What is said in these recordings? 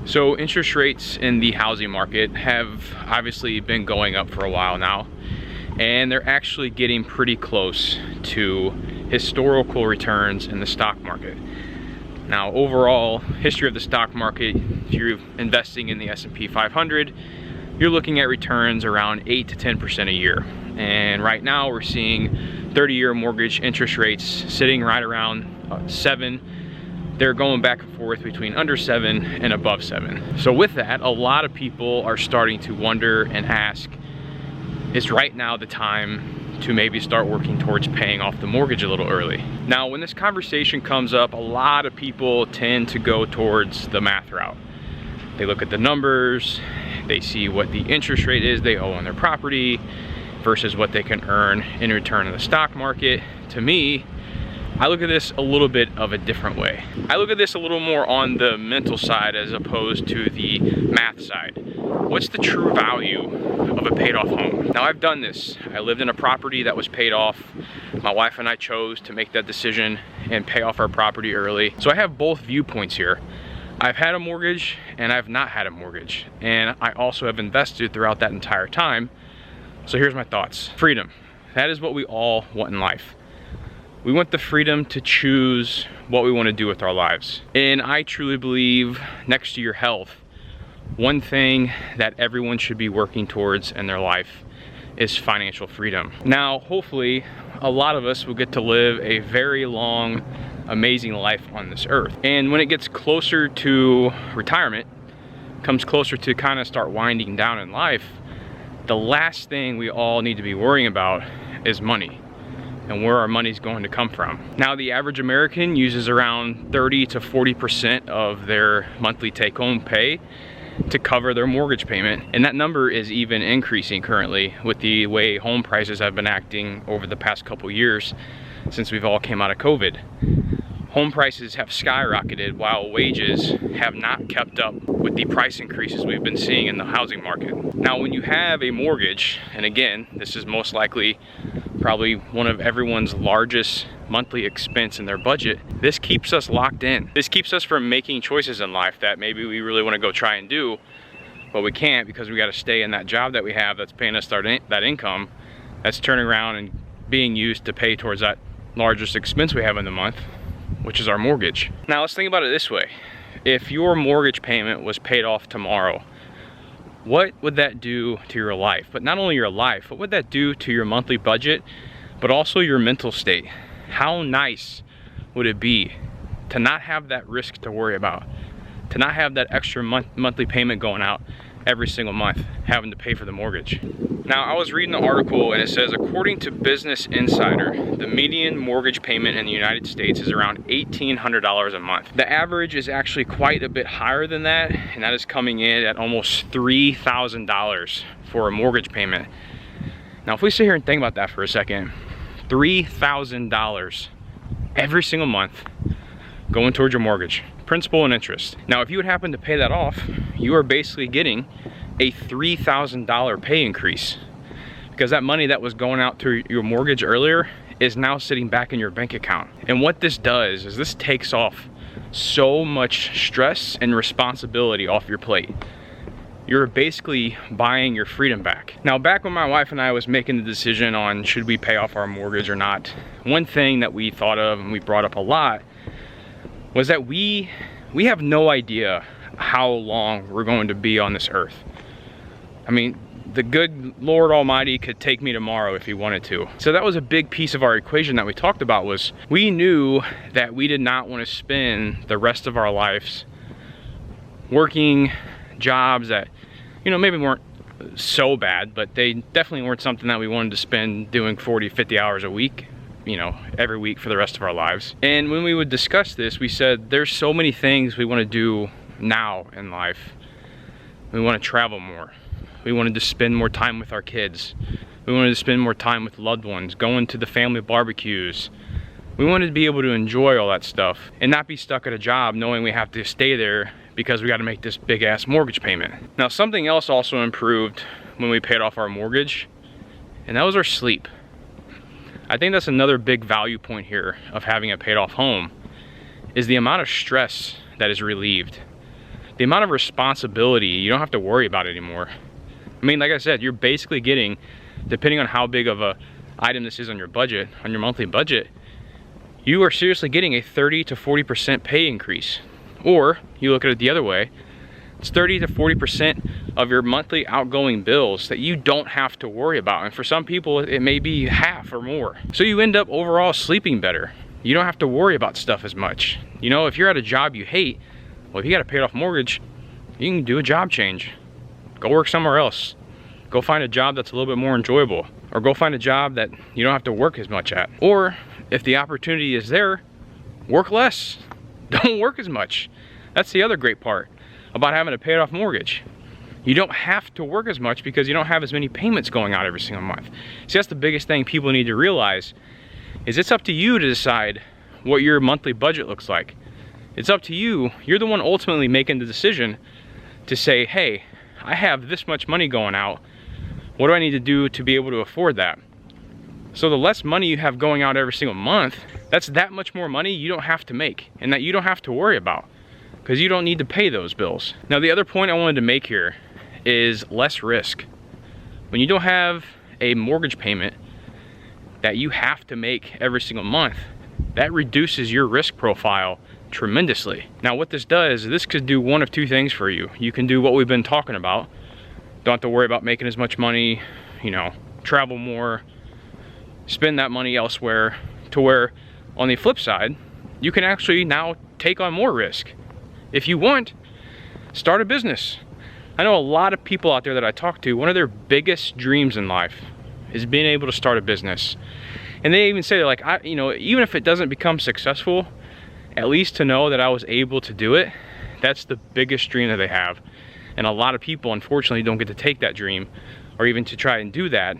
So interest rates in the housing market have obviously been going up for a while now, and they're actually getting pretty close to historical returns in the stock market. Now, overall history of the stock market, if you're investing in the S&P 500, you're looking at returns around 8 to 10% a year. And right now we're seeing 30-year mortgage interest rates sitting right around 7. They're going back and forth between under 7 and above 7. So with that, a lot of people are starting to wonder and ask, is right now the time to maybe start working towards paying off the mortgage a little early? Now, when this conversation comes up, a lot of people tend to go towards the math route. They look at the numbers, they see what the interest rate is they owe on their property versus what they can earn in return in the stock market. To me, I look at this a little bit of a different way. I look at this a little more on the mental side as opposed to the math side. What's the true value of a paid off home? Now, I've done this. I lived in a property that was paid off. My wife and I chose to make that decision and pay off our property early. So I have both viewpoints here. I've had a mortgage and I've not had a mortgage. And I also have invested throughout that entire time. So here's my thoughts. Freedom. That is what we all want in life. We want the freedom to choose what we want to do with our lives. And I truly believe, next to your health, one thing that everyone should be working towards in their life is financial freedom. Now, hopefully, a lot of us will get to live a very long, amazing life on this earth. And when it gets closer to retirement, comes closer to kind of start winding down in life, the last thing we all need to be worrying about is money and where our money's going to come from. Now, the average American uses around 30 to 40% of their monthly take-home pay to cover their mortgage payment. And that number is even increasing currently with the way home prices have been acting over the past couple years since we've all came out of COVID. Home prices have skyrocketed while wages have not kept up with the price increases we've been seeing in the housing market. Now, when you have a mortgage, and again, this is most likely probably one of everyone's largest monthly expense in their budget, this keeps us locked in. This keeps us from making choices in life that maybe we really want to go try and do, but we can't because we got to stay in that job that we have that's paying us that income that's turning around and being used to pay towards that largest expense we have in the month, which is our mortgage. Now, let's think about it this way. If your mortgage payment was paid off tomorrow, what would that do to your life? But not only your life, what would that do to your monthly budget, but also your mental state? How nice would it be to not have that risk to worry about, to not have that extra monthly payment going out every single month, having to pay for the mortgage? Now, I was reading the article and it says, according to Business Insider, the median mortgage payment in the United States is around $1,800 a month. The average is actually quite a bit higher than that, and that is coming in at almost $3,000 for a mortgage payment. Now, if we sit here and think about that for a second, $3,000 every single month going towards your mortgage, principal and interest. Now, if you would happen to pay that off, you are basically getting a $3,000 pay increase, because that money that was going out to your mortgage earlier is now sitting back in your bank account. And what this does is this takes off so much stress and responsibility off your plate. You're basically buying your freedom back. Now, back when my wife and I was making the decision on should we pay off our mortgage or not, one thing that we thought of and we brought up a lot was that we have no idea how long we're going to be on this earth. I mean, the good Lord Almighty could take me tomorrow if he wanted to. So that was a big piece of our equation that we talked about, was we knew that we did not want to spend the rest of our lives working jobs that, you know, maybe weren't so bad, but they definitely weren't something that we wanted to spend doing 40, 50 hours a week, you know, every week for the rest of our lives. And when we would discuss this, we said there's so many things we want to do now in life. We want to travel more. We wanted to spend more time with our kids. We wanted to spend more time with loved ones, going to the family barbecues. We wanted to be able to enjoy all that stuff and not be stuck at a job knowing we have to stay there because we got to make this big ass mortgage payment. Now, something else also improved when we paid off our mortgage, and that was our sleep. I think that's another big value point here of having a paid off home, is the amount of stress that is relieved. the amount of responsibility you don't have to worry about anymore. I mean, like I said, you're basically getting, depending on how big of a item this is on your budget, on your monthly budget, you are seriously getting a 30 to 40% pay increase. Or you look at it the other way, it's 30 to 40% of your monthly outgoing bills that you don't have to worry about. And for some people, it may be half or more. So you end up overall sleeping better. You don't have to worry about stuff as much. You know, if you're at a job you hate, well, if you got a paid off mortgage, you can do a job change. Go work somewhere else. Go find a job that's a little bit more enjoyable. Or go find a job that you don't have to work as much at. Or if the opportunity is there, work less. Don't work as much. That's the other great part about having a paid off mortgage. You don't have to work as much because you don't have as many payments going out every single month. See, that's the biggest thing people need to realize, is it's up to you to decide what your monthly budget looks like. It's up to you. You're the one ultimately making the decision to say, hey, I have this much money going out. What do I need to do to be able to afford that? So the less money you have going out every single month, that's that much more money you don't have to make and that you don't have to worry about, because you don't need to pay those bills. Now, the other point I wanted to make here is less risk. When you don't have a mortgage payment that you have to make every single month, that reduces your risk profile tremendously. Now, what this does, this could do one of two things for you. You can do what we've been talking about. Don't have to worry about making as much money, you know, travel more, spend that money elsewhere, to where on the flip side, you can actually now take on more risk. If you want, start a business. I know a lot of people out there that I talk to, one of their biggest dreams in life is being able to start a business. And they even say, they're like, you know, even if it doesn't become successful, at least to know that I was able to do it, that's the biggest dream that they have. And a lot of people, unfortunately, don't get to take that dream or even to try and do that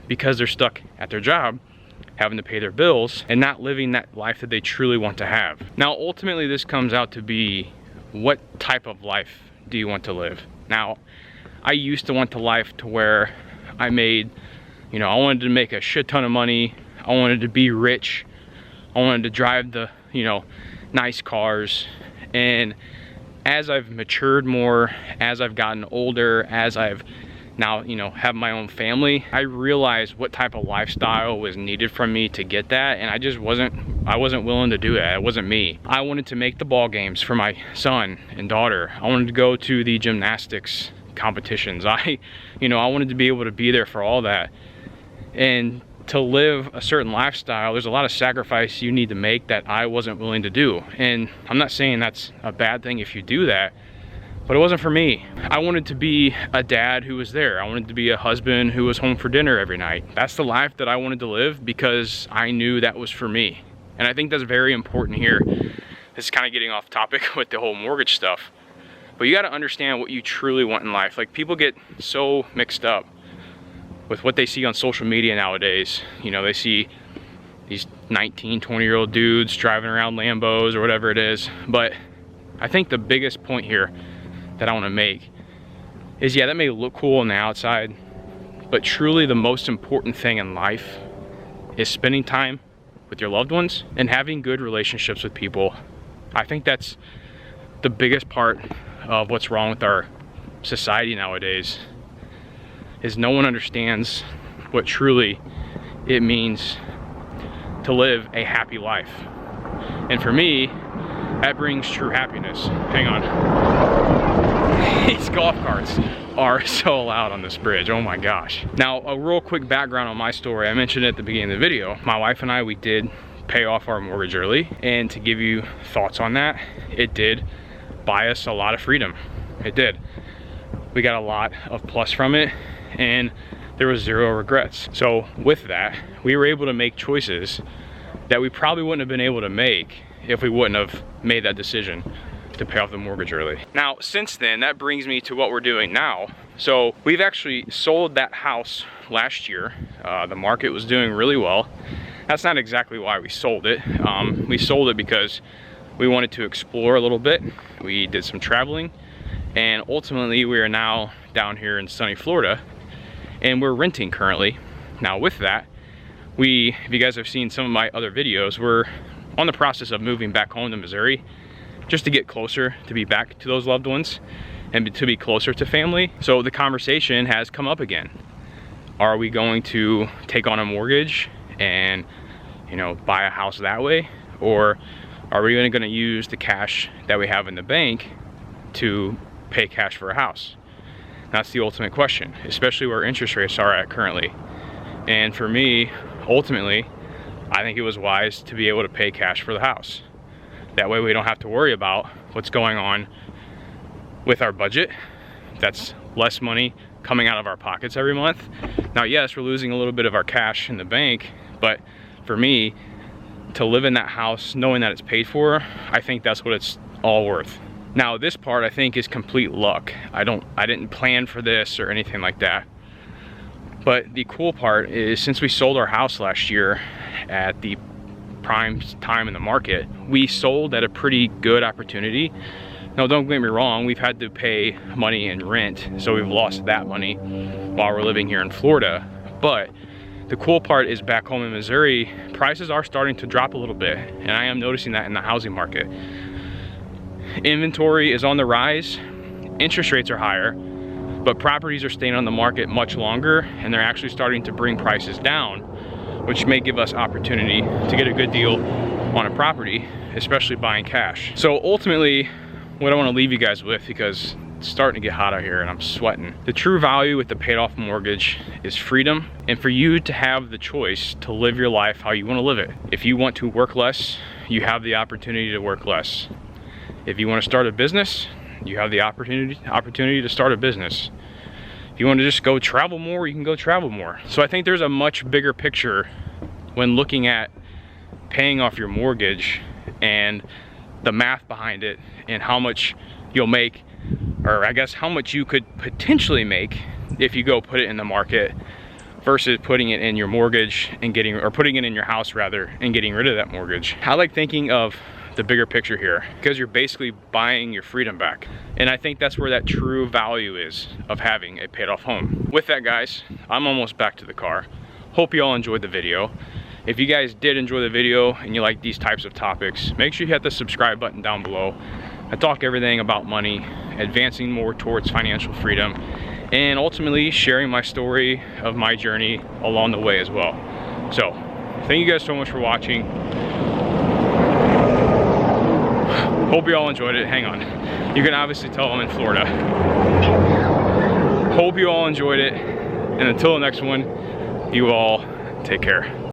because they're stuck at their job, having to pay their bills and not living that life that they truly want to have. Now, ultimately, this comes out to be, what type of life do you want to live? Now, I used to want the life to where I made, you know, I wanted to make a shit ton of money. I wanted to be rich. I wanted to drive the, you know, nice cars. And as I've matured more, as I've gotten older, as I've now, you know, have my own family, I realized what type of lifestyle was needed from me to get that, and I wasn't willing to do it. It wasn't me. I wanted to make the ball games for my son and daughter. I wanted to go to the gymnastics competitions. I wanted to be able to be there for all that. And to live a certain lifestyle, there's a lot of sacrifice you need to make that I wasn't willing to do. And I'm not saying that's a bad thing if you do that, but it wasn't for me. I wanted to be a dad who was there. I wanted to be a husband who was home for dinner every night. That's the life that I wanted to live because I knew that was for me. And I think that's very important here. This is kind of getting off topic with the whole mortgage stuff. But you got to understand what you truly want in life. Like, people get so mixed up with what they see on social media nowadays. You know, they see these 19, 20-year-old dudes driving around Lambos or whatever it is. But I think the biggest point here that I want to make is, yeah, that may look cool on the outside, but truly the most important thing in life is spending time with your loved ones and having good relationships with people. I think that's the biggest part of what's wrong with our society nowadays, is no one understands what truly it means to live a happy life. And for me, that brings true happiness. Hang on. These golf carts are so loud on this bridge, oh my gosh. Now, a real quick background on my story. I mentioned it at the beginning of the video. My wife and I, we did pay off our mortgage early. And to give you thoughts on that, it did buy us a lot of freedom. It did. We got a lot of plus from it, and there was zero regrets. So with that, we were able to make choices that we probably wouldn't have been able to make if we wouldn't have made that decision to pay off the mortgage early. Now, since then, that brings me to what we're doing now. So we've actually sold that house last year. The market was doing really well. That's not exactly why we sold it. We sold it because we wanted to explore a little bit. We did some traveling, and ultimately we are now down here in sunny Florida, and we're renting currently. Now with that, if you guys have seen some of my other videos, we're on the process of moving back home to Missouri, just to get closer, to be back to those loved ones and to be closer to family. So the conversation has come up again. Are we going to take on a mortgage and, you know, buy a house that way? Or are we going to use the cash that we have in the bank to pay cash for a house? That's the ultimate question, especially where interest rates are at currently. And for me, ultimately, I think it was wise to be able to pay cash for the house. That way we don't have to worry about what's going on with our budget. That's less money coming out of our pockets every month. Now, yes, we're losing a little bit of our cash in the bank, but for me, to live in that house knowing that it's paid for, I think that's what it's all worth. Now, this part I think is complete luck. I didn't plan for this or anything like that. But the cool part is, since we sold our house last year at the prime time in the market, we sold at a pretty good opportunity. Now, don't get me wrong, we've had to pay money in rent, so we've lost that money while we're living here in Florida. But the cool part is, back home in Missouri, prices are starting to drop a little bit, and I am noticing that in the housing market. Inventory is on the rise, interest rates are higher, but properties are staying on the market much longer, and they're actually starting to bring prices down, which may give us opportunity to get a good deal on a property, especially buying cash. So ultimately, what I want to leave you guys with, because it's starting to get hot out here and I'm sweating, the true value with the paid off mortgage is freedom, and for you to have the choice to live your life how you want to live it. If you want to work less, you have the opportunity to work less. If you want to start a business, you have the opportunity to start a business. If you want to just go travel more, you can go travel more. So I think there's a much bigger picture when looking at paying off your mortgage and the math behind it, and how much you'll make, or I guess how much you could potentially make if you go put it in the market, versus putting it in your mortgage and putting it in your house rather, and getting rid of that mortgage. I like thinking of the bigger picture here, because you're basically buying your freedom back. And I think that's where that true value is of having a paid off home. With that, guys, I'm almost back to the car. Hope you all enjoyed the video. If you guys did enjoy the video and you like these types of topics, make sure you hit the subscribe button down below. I talk everything about money, advancing more towards financial freedom, and ultimately sharing my story of my journey along the way as well. So, thank you guys so much for watching. Hope you all enjoyed it. Hang on. You can obviously tell I'm in Florida. Hope you all enjoyed it. And until the next one, you all take care.